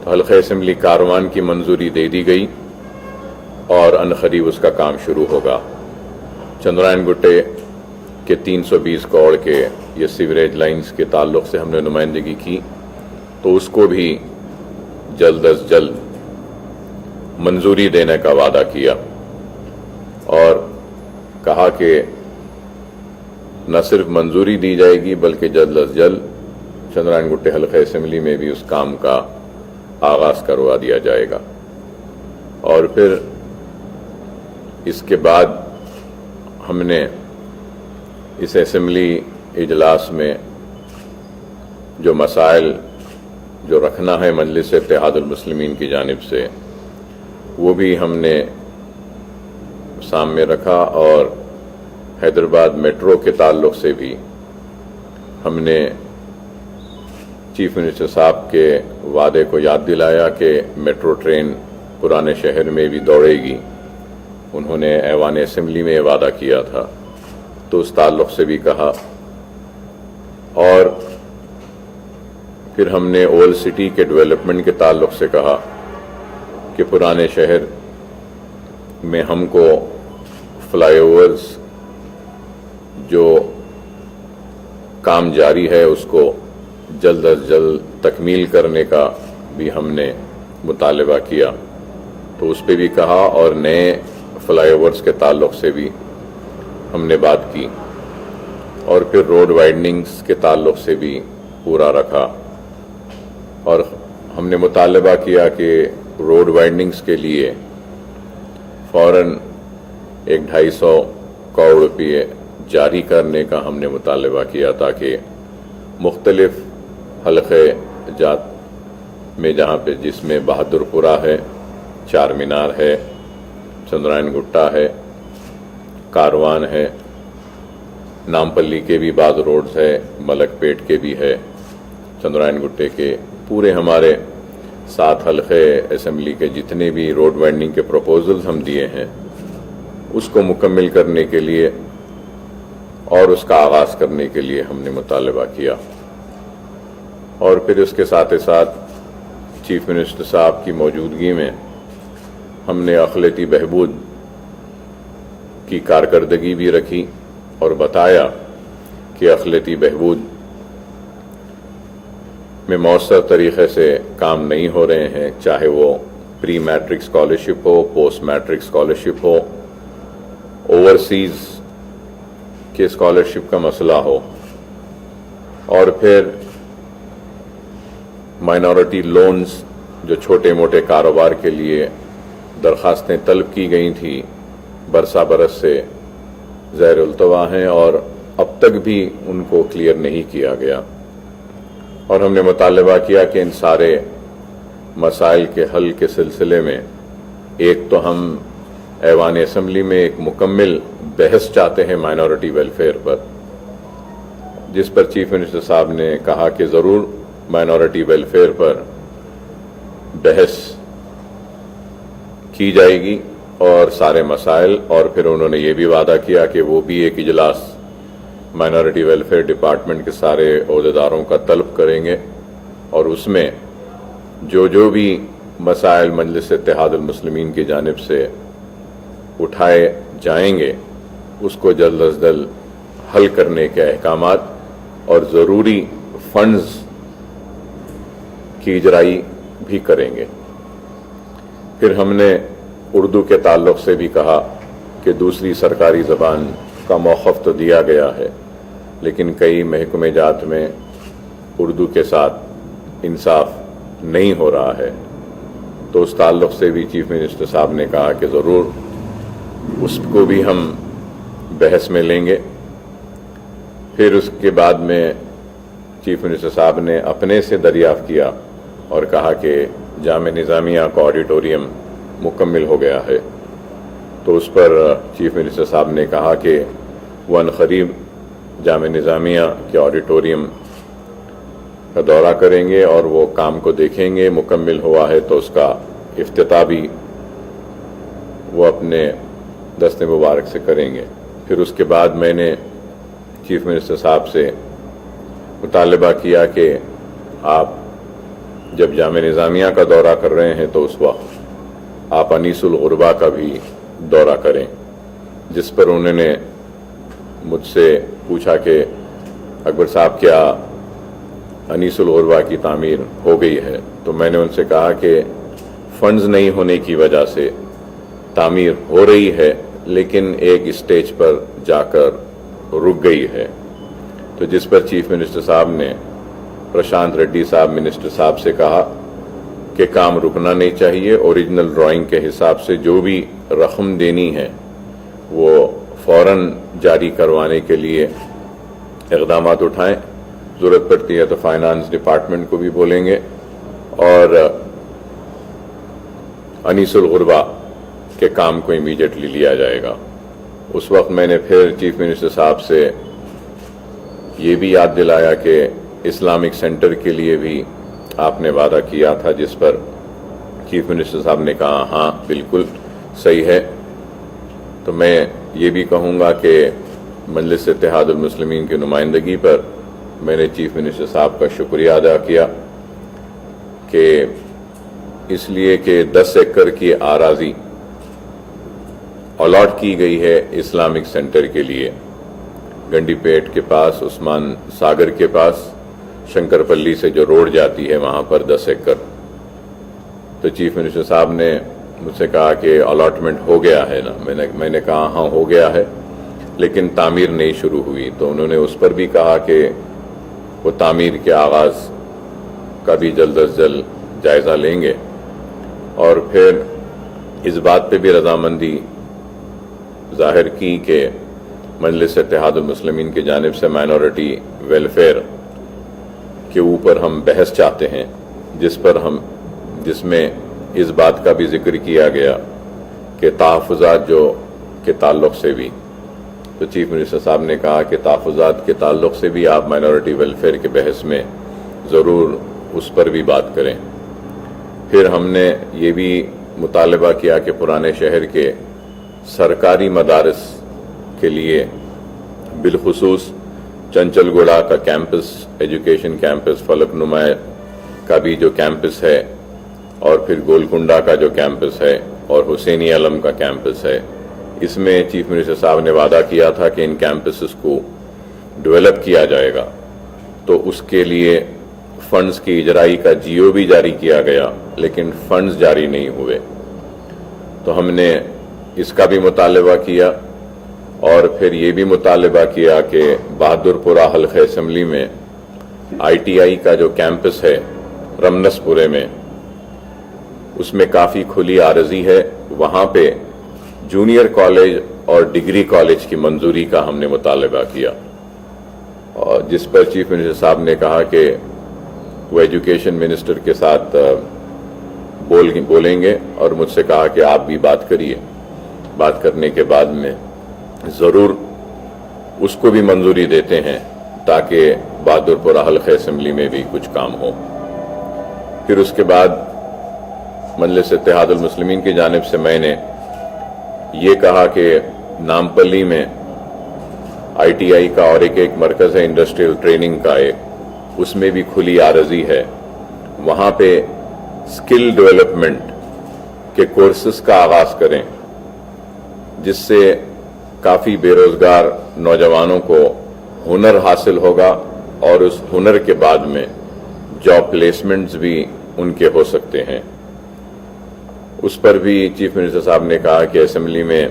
تو حلقہ اسمبلی کاروان کی منظوری دے دی گئی اور عنقریب اس کا کام شروع ہوگا۔ چندرائن گٹے کے 320 کروڑ کے یہ سیوریج لائنز کے تعلق سے ہم نے نمائندگی کی، تو اس کو بھی جلد از جلد منظوری دینے کا وعدہ کیا اور کہا کہ نہ صرف منظوری دی جائے گی بلکہ جلد از جلد چندرائن گٹے حلقہ اسمبلی میں بھی اس کام کا آغاز کروا دیا جائے گا۔ اور پھر اس کے بعد ہم نے اس اسمبلی اجلاس میں جو مسائل جو رکھنا ہے مجلس اتحاد المسلمین کی جانب سے وہ بھی ہم نے سامنے رکھا، اور حیدرآباد میٹرو کے تعلق سے بھی ہم نے چیف منسٹر صاحب کے وعدے کو یاد دلایا کہ میٹرو ٹرین پرانے شہر میں بھی دوڑے گی۔ انہوں نے ایوان اسمبلی میں یہ وعدہ کیا تھا، تو اس تعلق سے بھی کہا۔ اور پھر ہم نے اولڈ سٹی کے ڈیولپمنٹ کے تعلق سے کہا کہ پرانے شہر میں ہم کو فلائی اوورز جو کام جاری ہے اس کو جلد از جلد تکمیل کرنے کا بھی ہم نے مطالبہ کیا، تو اس پہ بھی کہا، اور نئے فلائی اوورز کے تعلق سے بھی ہم نے بات کی، اور پھر روڈ وائڈننگز کے تعلق سے بھی پورا رکھا، اور ہم نے مطالبہ کیا کہ روڈ وائڈننگز کے لیے فوراً 250 کروڑ روپے جاری کرنے کا ہم نے مطالبہ کیا، تاکہ مختلف حلقے جات میں جس میں بہادر پورہ ہے، چار مینار ہے، چندرائن گٹا ہے، کاروان ہے، نامپلی کے بھی بعض روڈز ہے، ملک پیٹ کے بھی ہے، چندرائن گٹے کے پورے ہمارے 7 حلقے اسمبلی کے جتنے بھی روڈ وائڈننگ کے پروپوزلز ہم دیے ہیں اس کو مکمل کرنے کے لیے اور اس کا آغاز کرنے کے لیے ہم نے مطالبہ کیا۔ اور پھر اس کے ساتھ ساتھ چیف منسٹر صاحب کی موجودگی میں ہم نے اقلیتی بہبود کی کارکردگی بھی رکھی اور بتایا کہ اقلیتی بہبود میں مؤثر طریقے سے کام نہیں ہو رہے ہیں، چاہے وہ پری میٹرک اسکالرشپ ہو، پوسٹ میٹرک اسکالرشپ ہو، اوورسیز کے اسکالرشپ کا مسئلہ ہو، اور پھر مائنورٹی لونز جو چھوٹے موٹے کاروبار کے لیے درخواستیں طلب کی گئی تھیں برسا برس سے زیر التوا ہیں اور اب تک بھی ان کو کلیئر نہیں کیا گیا۔ اور ہم نے مطالبہ کیا کہ ان سارے مسائل کے حل کے سلسلے میں ایک تو ہم ایوان اسمبلی میں ایک مکمل بحث چاہتے ہیں مائنورٹی ویلفیئر پر، جس پر چیف منسٹر صاحب نے کہا کہ ضرور مائنورٹی ویلفیئر پر بحث کی جائے گی اور سارے مسائل، اور پھر انہوں نے یہ بھی وعدہ کیا کہ وہ بھی ایک اجلاس مائنورٹی ویلفیئر ڈپارٹمنٹ کے سارے عہدیداروں کا طلب کریں گے، اور اس میں جو بھی مسائل مجلس اتحاد المسلمین کی جانب سے اٹھائے جائیں گے اس کو جلد از جلد حل کرنے کے احکامات اور ضروری فنڈز کی اجرائی بھی کریں گے۔ پھر ہم نے اردو کے تعلق سے بھی کہا کہ دوسری سرکاری زبان کا موقف تو دیا گیا ہے، لیکن کئی محکمہ جات میں اردو کے ساتھ انصاف نہیں ہو رہا ہے، تو اس تعلق سے بھی چیف منسٹر صاحب نے کہا کہ ضرور اس کو بھی ہم بحث میں لیں گے۔ پھر اس کے بعد میں چیف منسٹر صاحب نے اپنے سے دریافت کیا اور کہا کہ جامعہ نظامیہ کا آڈیٹوریم مکمل ہو گیا ہے، تو اس پر چیف منسٹر صاحب نے کہا کہ وہ عنقریب جامعہ نظامیہ کے آڈیٹوریم کا دورہ کریں گے اور وہ کام کو دیکھیں گے، مکمل ہوا ہے تو اس کا افتتاح بھی وہ اپنے دست مبارک سے کریں گے۔ پھر اس کے بعد میں نے چیف منسٹر صاحب سے مطالبہ کیا کہ آپ جب جامعہ نظامیہ کا دورہ کر رہے ہیں تو اس وقت آپ انیس الغربا کا بھی دورہ کریں، جس پر انہوں نے مجھ سے پوچھا کہ اکبر صاحب کیا انیس الغربا کی تعمیر ہو گئی ہے؟ تو میں نے ان سے کہا کہ فنڈز نہیں ہونے کی وجہ سے تعمیر ہو رہی ہے، لیکن ایک اسٹیج پر جا کر رک گئی ہے۔ تو جس پر چیف منسٹر صاحب نے پرشانت ریڈی صاحب منسٹر صاحب سے کہا کہ کام رکنا نہیں چاہیے، اوریجنل ڈرائنگ کے حساب سے جو بھی رقم دینی ہے وہ فوراً جاری کروانے کے لیے اقدامات اٹھائیں، ضرورت پڑتی ہے تو فائنانس ڈپارٹمنٹ کو بھی بولیں گے، اور انیس الغربا کے کام کو امیڈیٹلی لیا جائے گا۔ اس وقت میں نے پھر چیف منسٹر صاحب سے یہ بھی یاد دلایا کہ اسلامک سینٹر کے لیے بھی آپ نے وعدہ کیا تھا، جس پر چیف منسٹر صاحب نے کہا ہاں بالکل صحیح ہے۔ تو میں یہ بھی کہوں گا کہ مجلس اتحاد المسلمین کی نمائندگی پر میں نے چیف منسٹر صاحب کا شکریہ ادا کیا کہ اس لیے کہ 10 ایکڑ کی اراضی الاٹ کی گئی ہے اسلامک سینٹر کے لیے، گنڈی پیٹ کے پاس، عثمان ساگر کے پاس، شنکر پلی سے جو روڈ جاتی ہے وہاں پر 10 ایکڑ۔ تو چیف منسٹر صاحب نے مجھ سے کہا کہ الاٹمنٹ ہو گیا ہے نا؟ میں نے کہا ہاں ہو گیا ہے، لیکن تعمیر نہیں شروع ہوئی۔ تو انہوں نے اس پر بھی کہا کہ وہ تعمیر کے آغاز کا بھی جلد از جلد جائزہ لیں گے، اور پھر اس بات پہ بھی رضامندی ظاہر کی کہ مجلس اتحاد المسلمین کی جانب سے مائنورٹی ویلفیئر کے اوپر ہم بحث چاہتے ہیں، جس میں اس بات کا بھی ذکر کیا گیا کہ تحفظات جو کے تعلق سے بھی، تو چیف منسٹر صاحب نے کہا کہ تحفظات کے تعلق سے بھی آپ مائنورٹی ویلفیئر کے بحث میں ضرور اس پر بھی بات کریں۔ پھر ہم نے یہ بھی مطالبہ کیا کہ پرانے شہر کے سرکاری مدارس کے لیے بالخصوص چنچل گوڑا کا کیمپس، ایجوکیشن کیمپس، فلک نما کا بھی جو کیمپس ہے، اور پھر گولکنڈا کا جو کیمپس ہے، اور حسینی علم کا کیمپس ہے، اس میں چیف منسٹر صاحب نے وعدہ کیا تھا کہ ان کیمپسز کو ڈیولپ کیا جائے گا۔ تو اس کے لیے فنڈز کی اجرائی کا جیو بھی جاری کیا گیا، لیکن فنڈز جاری نہیں ہوئے۔ تو ہم نے اس کا بھی مطالبہ کیا، اور پھر یہ بھی مطالبہ کیا کہ بہادر پورہ حلقہ اسمبلی میں آئی ٹی آئی کا جو کیمپس ہے رمنس پورے میں، اس میں کافی کھلی عارضی ہے، وہاں پہ جونیئر کالج اور ڈگری کالج کی منظوری کا ہم نے مطالبہ کیا، اور جس پر چیف منسٹر صاحب نے کہا کہ وہ ایجوکیشن منسٹر کے ساتھ بولیں گے، اور مجھ سے کہا کہ آپ بھی بات کریے، بات کرنے کے بعد میں ضرور اس کو بھی منظوری دیتے ہیں تاکہ بہادر پورہ حلقہ اسمبلی میں بھی کچھ کام ہو۔ پھر اس کے بعد مجلس اتحاد المسلمین کی جانب سے میں نے یہ کہا کہ نامپلی میں آئی ٹی آئی کا اور ایک مرکز ہے انڈسٹریل ٹریننگ کا، اس میں بھی کھلی عارضی ہے، وہاں پہ اسکل ڈیولپمنٹ کے کورسز کا آغاز کریں، جس سے کافی بے روزگار نوجوانوں کو ہنر حاصل ہوگا، اور اس ہنر کے بعد میں جاب پلیسمنٹس بھی ان کے ہو سکتے ہیں۔ اس پر بھی چیف منسٹر صاحب نے کہا کہ اسمبلی میں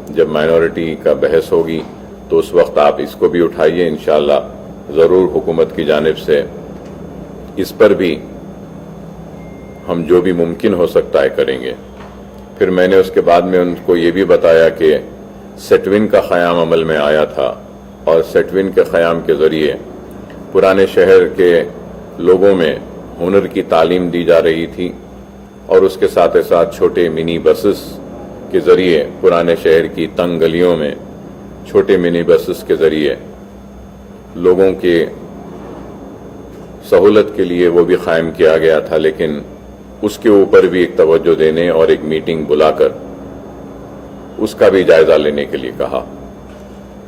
جب مائنورٹی کا بحث ہوگی تو اس وقت آپ اس کو بھی اٹھائیے، انشاءاللہ ضرور حکومت کی جانب سے اس پر بھی ہم جو بھی ممکن ہو سکتا ہے کریں گے۔ پھر میں نے اس کے بعد میں ان کو یہ بھی بتایا کہ سیٹون کا قیام عمل میں آیا تھا، اور سیٹون کے قیام کے ذریعے پرانے شہر کے لوگوں میں ہنر کی تعلیم دی جا رہی تھی، اور اس کے ساتھ ساتھ چھوٹے منی بسز کے ذریعے پرانے شہر کی تنگ گلیوں میں چھوٹے منی بسز کے ذریعے لوگوں کی سہولت کے لیے وہ بھی قائم کیا گیا تھا، لیکن اس کے اوپر بھی ایک توجہ دینے اور ایک میٹنگ بلا کر اس کا بھی جائزہ لینے کے لیے کہا۔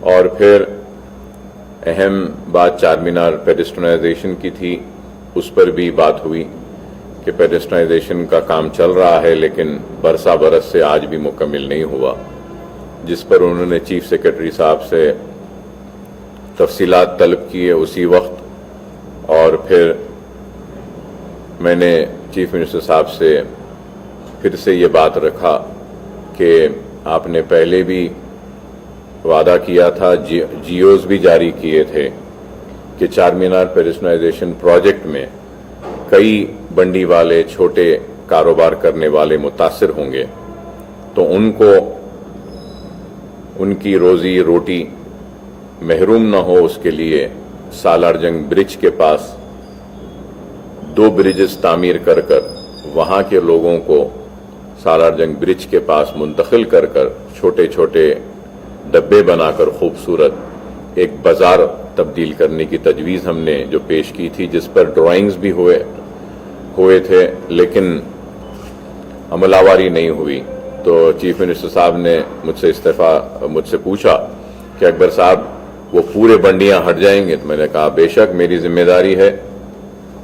اور پھر اہم بات چار مینار پیڈسٹرائزیشن کی تھی، اس پر بھی بات ہوئی کہ پیڈسٹرائزیشن کا کام چل رہا ہے لیکن برسا برس سے آج بھی مکمل نہیں ہوا، جس پر انہوں نے چیف سیکرٹری صاحب سے تفصیلات طلب کیے اسی وقت، اور پھر میں نے چیف منسٹر صاحب سے پھر سے یہ بات رکھا کہ آپ نے پہلے بھی وعدہ کیا تھا، جیوز بھی جاری کیے تھے کہ چار مینار پیڈسٹرائزیشن پروجیکٹ میں کئی بنڈی والے چھوٹے کاروبار کرنے والے متاثر ہوں گے، تو ان کو ان کی روزی روٹی محروم نہ ہو، اس کے لیے سالار جنگ برج کے پاس 2 برجز تعمیر کر وہاں کے لوگوں کو سالار جنگ برج کے پاس منتقل کر چھوٹے چھوٹے ڈبے بنا کر خوبصورت ایک بازار تبدیل کرنے کی تجویز ہم نے جو پیش کی تھی، جس پر ڈرائنگز بھی ہوئے تھے لیکن عمل آوری نہیں ہوئی۔ تو چیف منسٹر صاحب نے مجھ سے پوچھا کہ اکبر صاحب وہ پورے بنڈیاں ہٹ جائیں گے؟ تو میں نے کہا بے شک میری ذمہ داری ہے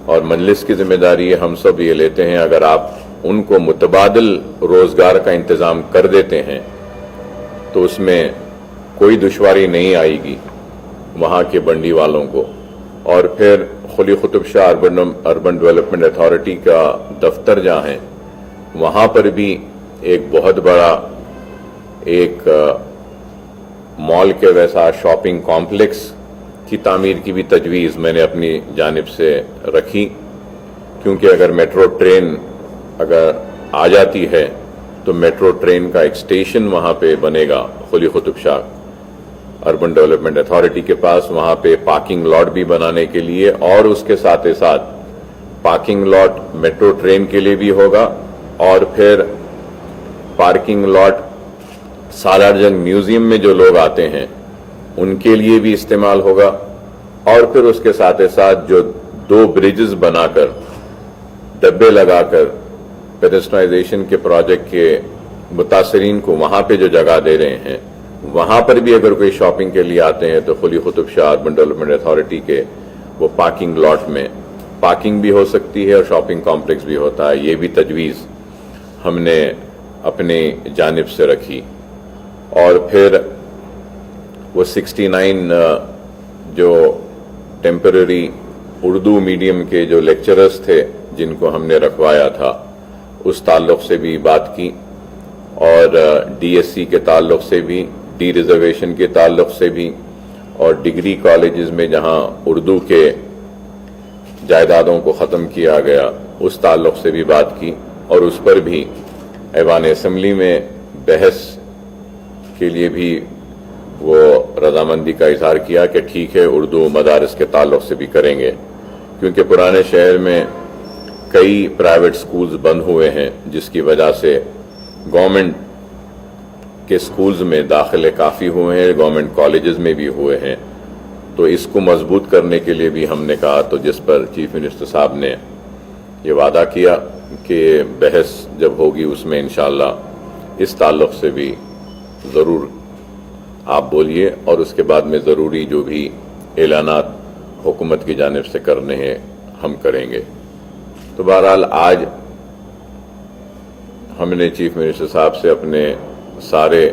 اور مجلس کی ذمہ داری ہے، ہم سب یہ لیتے ہیں، اگر آپ ان کو متبادل روزگار کا انتظام کر دیتے ہیں تو اس میں کوئی دشواری نہیں آئے گی وہاں کے بنڈی والوں کو۔ اور پھر Quli Qutb Shah urban development authority کا دفتر جہاں ہے، وہاں پر بھی ایک بہت بڑا ایک مال کے ویسا شاپنگ کمپلیکس کی تعمیر کی بھی تجویز میں نے اپنی جانب سے رکھی، کیونکہ اگر میٹرو ٹرین اگر آ جاتی ہے تو میٹرو ٹرین کا ایک اسٹیشن وہاں پہ بنے گا Quli Qutb Shah urban development authority کے پاس، وہاں پہ پارکنگ لاٹ بھی بنانے کے لیے، اور اس کے ساتھ پارکنگ لاٹ میٹرو ٹرین کے لیے بھی ہوگا، اور پھر پارکنگ لاٹ سالار جنگ میوزیم میں جو لوگ آتے ہیں ان کے لیے بھی استعمال ہوگا، اور پھر اس کے ساتھ جو 2 برجز بنا کر ڈبے لگا کر پیڈسٹرائزیشن کے پروجیکٹ کے متاثرین کو وہاں پہ جو جگہ دے رہے ہیں، وہاں پر بھی اگر کوئی شاپنگ کے لیے آتے ہیں تو Quli Qutb Shah urban development authority کے وہ پارکنگ لاٹ میں پارکنگ بھی ہو سکتی ہے اور شاپنگ کمپلیکس بھی ہوتا ہے۔ یہ بھی تجویز ہم نے اپنے جانب سے رکھی۔ اور پھر وہ 69 جو ٹیمپرری اردو میڈیم کے جو لیکچررز تھے جن کو ہم نے رکھوایا تھا، اس تعلق سے بھی بات کی، اور ڈی ایس سی کے تعلق سے بھی، ڈی ریزرویشن کے تعلق سے بھی، اور ڈگری کالجز میں جہاں اردو کے جائیدادوں کو ختم کیا گیا اس تعلق سے بھی بات کی، اور اس پر بھی ایوان اسمبلی میں بحث کے لیے بھی وہ رضامندی کا اظہار کیا کہ ٹھیک ہے اردو مدارس کے تعلق سے بھی کریں گے، کیونکہ پرانے شہر میں کئی پرائیویٹ سکولز بند ہوئے ہیں جس کی وجہ سے گورنمنٹ کے سکولز میں داخلے کافی ہوئے ہیں، گورنمنٹ کالجز میں بھی ہوئے ہیں، تو اس کو مضبوط کرنے کے لیے بھی ہم نے کہا، تو جس پر چیف منسٹر صاحب نے یہ وعدہ کیا کہ بحث جب ہوگی اس میں انشاءاللہ اس تعلق سے بھی ضرور آپ بولیے، اور اس کے بعد میں ضروری جو بھی اعلانات حکومت کی جانب سے کرنے ہیں ہم کریں گے۔ تو بہرحال آج ہم نے چیف منسٹر صاحب سے اپنے سارے